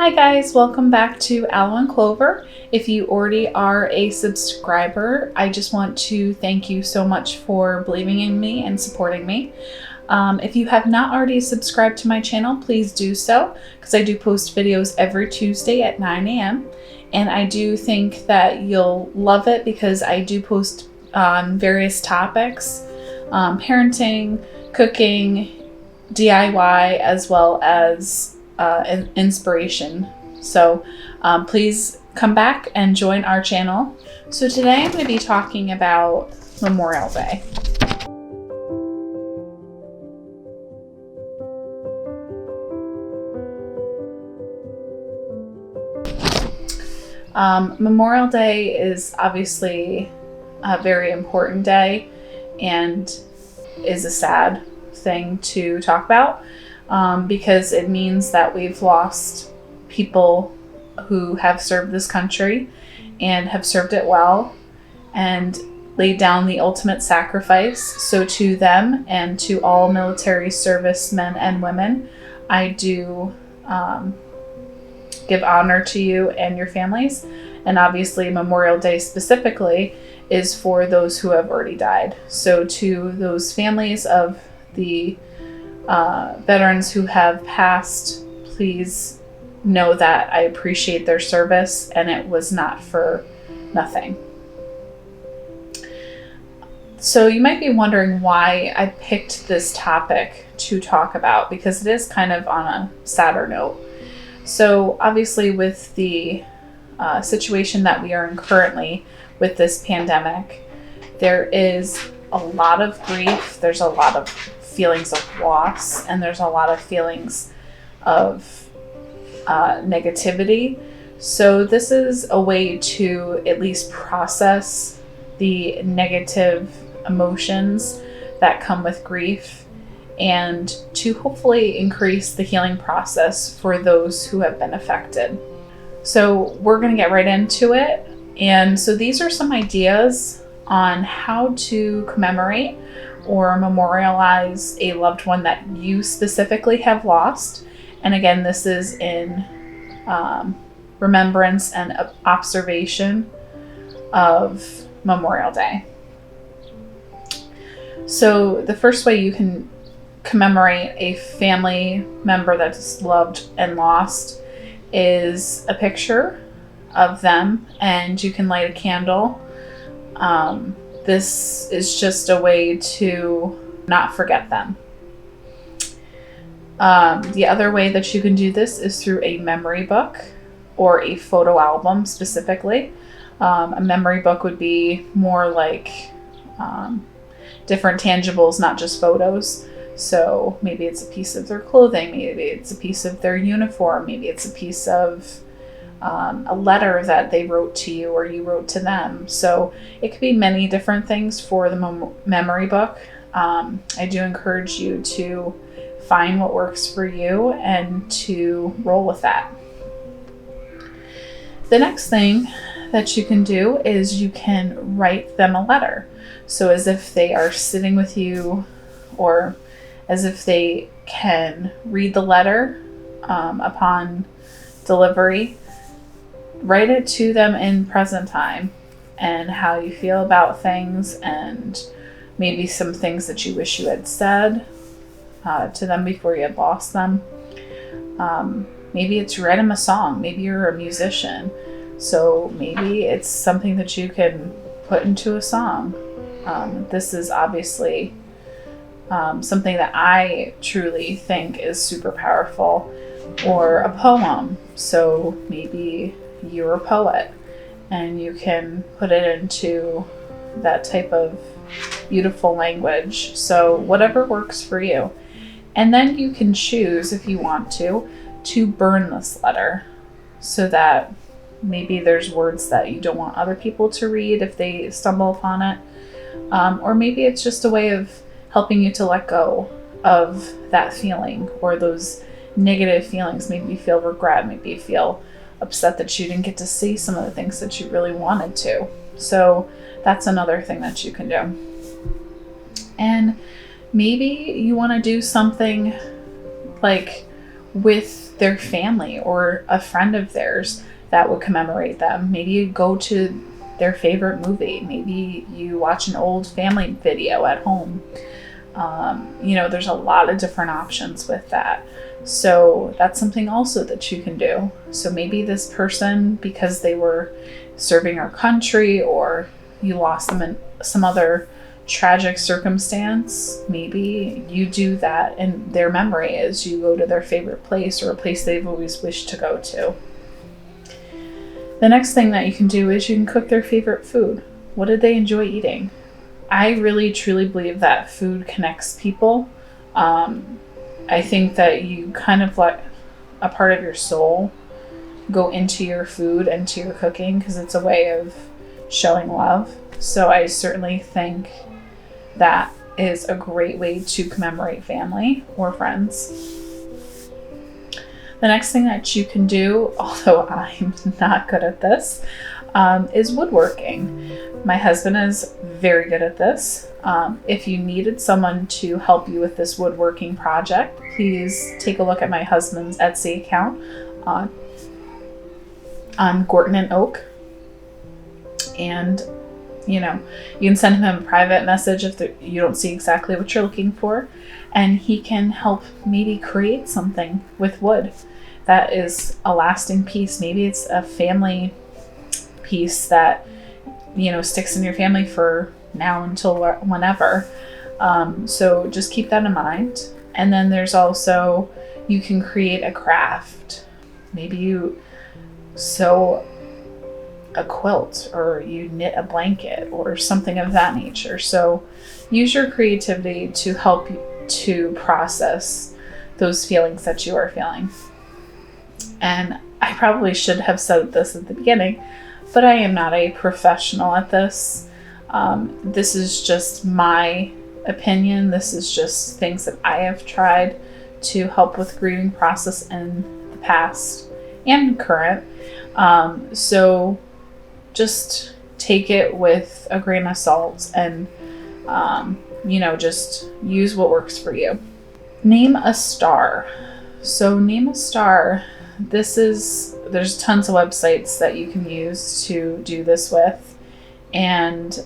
Hi guys, welcome back to Aloe and Clover. If you already are a subscriber, I just want to thank you so much for believing in me and supporting me. If you have not already subscribed to my channel, please do so, because I do post videos every Tuesday at 9 a.m. And I do think that you'll love it because I do post on various topics, parenting, cooking, DIY, as well as inspiration. So please come back and join our channel. So today I'm going to be talking about Memorial Day. Memorial Day is obviously a very important day and is a sad thing to talk about because it means that we've lost people who have served this country and have served it well and laid down the ultimate sacrifice. So to them and to all military servicemen and women, I do give honor to you and your families. And obviously Memorial Day specifically is for those who have already died. So to those families of the veterans who have passed, please know that I appreciate their service and it was not for nothing. So you might be wondering why I picked this topic to talk about, because it is kind of on a sadder note. So obviously with the situation that we are in currently with this pandemic, there is a lot of grief, there's a lot of feelings of loss, and there's a lot of feelings of negativity. So this is a way to at least process the negative emotions that come with grief and to hopefully increase the healing process for those who have been affected. So we're going to get right into it. And so these are some ideas on how to commemorate or memorialize a loved one that you specifically have lost. And again, this is in remembrance and observation of Memorial Day. So the first way you can commemorate a family member that's loved and lost is a picture of them, and you can light a candle. This is just a way to not forget them. The other way that you can do this is through a memory book or a photo album specifically. A memory book would be more like different tangibles, not just photos. So maybe it's a piece of their clothing, maybe it's a piece of their uniform, maybe it's a piece of a letter that they wrote to you or you wrote to them. So it could be many different things for the memory book. I do encourage you to find what works for you and to roll with that. The next thing that you can do is you can write them a letter. So as if they are sitting with you, or as if they can read the letter upon delivery. Write it to them in present time and how you feel about things, and maybe some things that you wish you had said to them before you had lost them. Maybe it's write them a song. Maybe you're a musician, so maybe it's something that you can put into a song. This is obviously something that I truly think is super powerful, or a poem. So maybe you're a poet and you can put it into that type of beautiful language. So whatever works for you. And then you can choose, if you want to burn this letter, so that maybe there's words that you don't want other people to read if they stumble upon it. Or maybe it's just a way of helping you to let go of that feeling or those negative feelings. Maybe you feel regret, maybe you feel upset that you didn't get to see some of the things that you really wanted to. So that's another thing that you can do. And maybe you want to do something like with their family or a friend of theirs that would commemorate them. Maybe you go to their favorite movie. Maybe you watch an old family video at home. There's a lot of different options with that. So that's something also that you can do. So maybe this person, because they were serving our country, or you lost them in some other tragic circumstance, maybe you do that in their memory as you go to their favorite place or a place they've always wished to go to. The next thing that you can do is you can cook their favorite food. What did they enjoy eating? I really truly believe that food connects people. I think that you kind of let a part of your soul go into your food and to your cooking, because it's a way of showing love. So I certainly think that is a great way to commemorate family or friends. The next thing that you can do, although I'm not good at this, is woodworking. My husband is very good at this. If you needed someone to help you with this woodworking project, please take a look at my husband's Etsy account on Gorton and Oak. And, you can send him a private message if you don't see exactly what you're looking for. And he can help maybe create something with wood that is a lasting piece. Maybe it's a family piece that, sticks in your family for now until whenever. So just keep that in mind. And then there's also, you can create a craft. Maybe you sew a quilt, or you knit a blanket, or something of that nature. So use your creativity to help you to process those feelings that you are feeling. And I probably should have said this at the beginning, but I am not a professional at this. This is just my opinion. This is just things that I have tried to help with grieving process in the past and current. So just take it with a grain of salt and, just use what works for you. Name a star. So name a star. There's tons of websites that you can use to do this with. And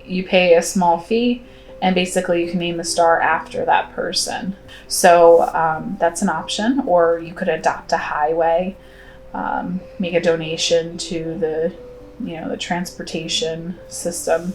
you pay a small fee, and basically you can name the star after that person. So that's an option. Or you could adopt a highway, make a donation to the transportation system.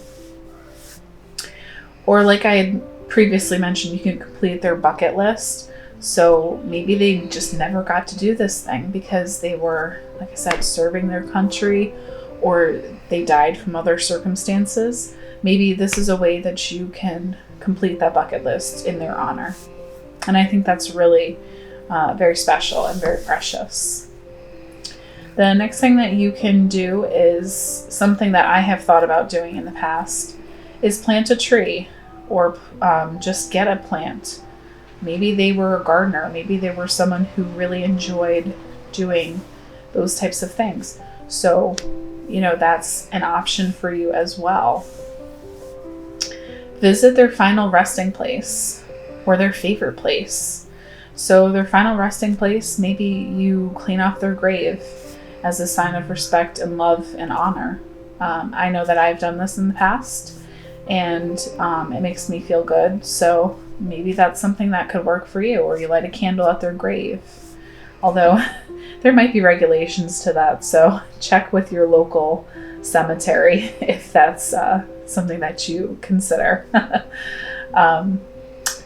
Or like I had previously mentioned, you can complete their bucket list. So maybe they just never got to do this thing because they were, like I said, serving their country, or they died from other circumstances. Maybe this is a way that you can complete that bucket list in their honor. And I think that's really very special and very precious. The next thing that you can do is something that I have thought about doing in the past, is plant a tree, or just get a plant. Maybe they were a gardener. Maybe they were someone who really enjoyed doing those types of things. So, that's an option for you as well. Visit their final resting place, or their favorite place. So their final resting place, maybe you clean off their grave as a sign of respect and love and honor. I know that I've done this in the past, and it makes me feel good. So maybe that's something that could work for you, or you light a candle at their grave. Although there might be regulations to that, so check with your local cemetery if that's something that you consider.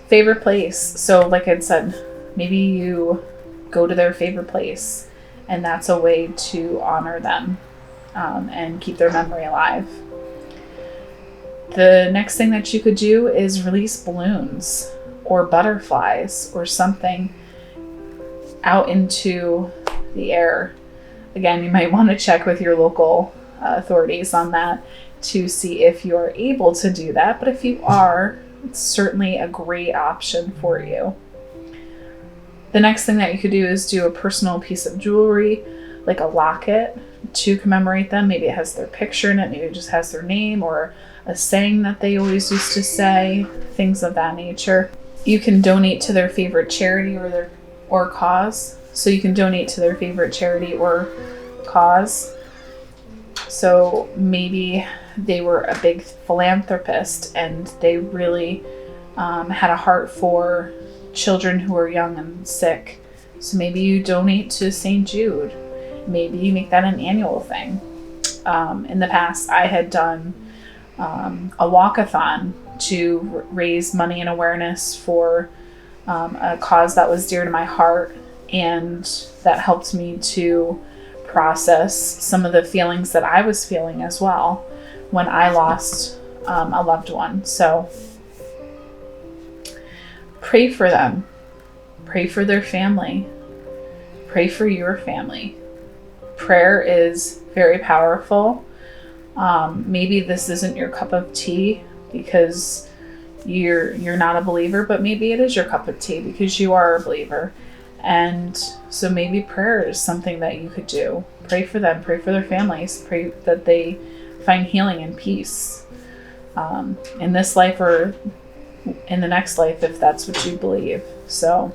Favorite place. So like I said, maybe you go to their favorite place, and that's a way to honor them and keep their memory alive. The next thing that you could do is release balloons or butterflies or something out into the air. Again, you might want to check with your local authorities on that to see if you're able to do that. But if you are, it's certainly a great option for you. The next thing that you could do is do a personal piece of jewelry, like a locket, to commemorate them. Maybe it has their picture in it, maybe it just has their name, or a saying that they always used to say, things of that nature. You can donate to their favorite charity or cause. So you can donate to their favorite charity or cause. So maybe they were a big philanthropist and they really had a heart for children who are young and sick. So maybe you donate to St. Jude. Maybe you make that an annual thing. In the past, I had done a walkathon to raise money and awareness for a cause that was dear to my heart, and that helped me to process some of the feelings that I was feeling as well when I lost a loved one. So pray for them. Pray for their family. Pray for your family. Prayer is very powerful. Maybe this isn't your cup of tea because you're not a believer, but maybe it is your cup of tea because you are a believer. And so maybe prayer is something that you could do. Pray for them, pray for their families, pray that they find healing and peace in this life or in the next life, if that's what you believe. So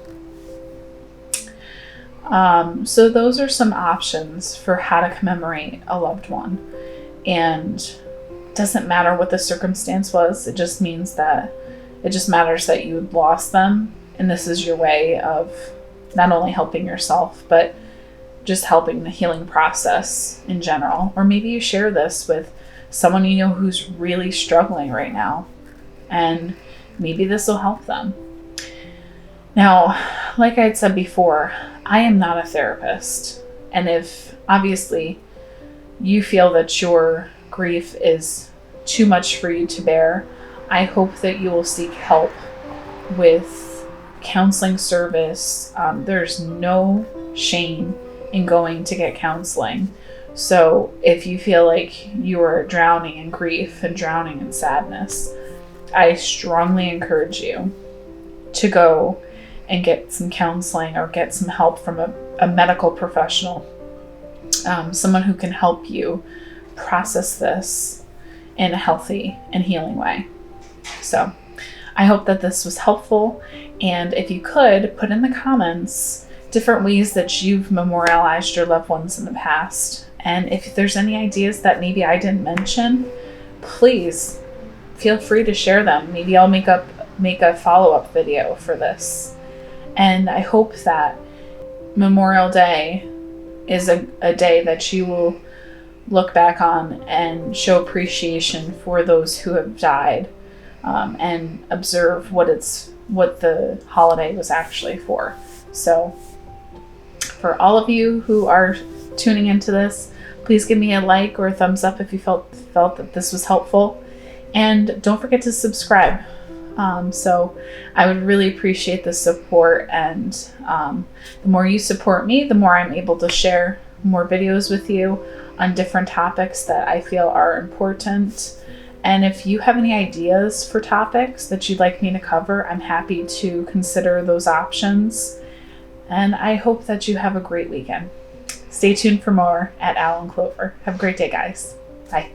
those are some options for how to commemorate a loved one. And it doesn't matter what the circumstance was. It just means that it just matters that you lost them. And this is your way of not only helping yourself, but just helping the healing process in general. Or maybe you share this with someone you know who's really struggling right now, and maybe this will help them. Now, like I had said before, I am not a therapist. And if obviously you feel that your grief is too much for you to bear, I hope that you will seek help with counseling service. There's no shame in going to get counseling. So if you feel like you are drowning in grief and drowning in sadness, I strongly encourage you to go and get some counseling or get some help from a medical professional, someone who can help you process this in a healthy and healing way. So I hope that this was helpful. And if you could, put in the comments different ways that you've memorialized your loved ones in the past. And if there's any ideas that maybe I didn't mention, please feel free to share them. Maybe I'll make a follow-up video for this. And I hope that Memorial Day is a day that you will look back on and show appreciation for those who have died, and observe what the holiday was actually for. So for all of you who are tuning into this, please give me a like or a thumbs up if you felt that this was helpful. And don't forget to subscribe. So I would really appreciate the support, and the more you support me, the more I'm able to share more videos with you on different topics that I feel are important. And if you have any ideas for topics that you'd like me to cover, I'm happy to consider those options. And I hope that you have a great weekend. Stay tuned for more at Aloe and Clover. Have a great day, guys. Bye.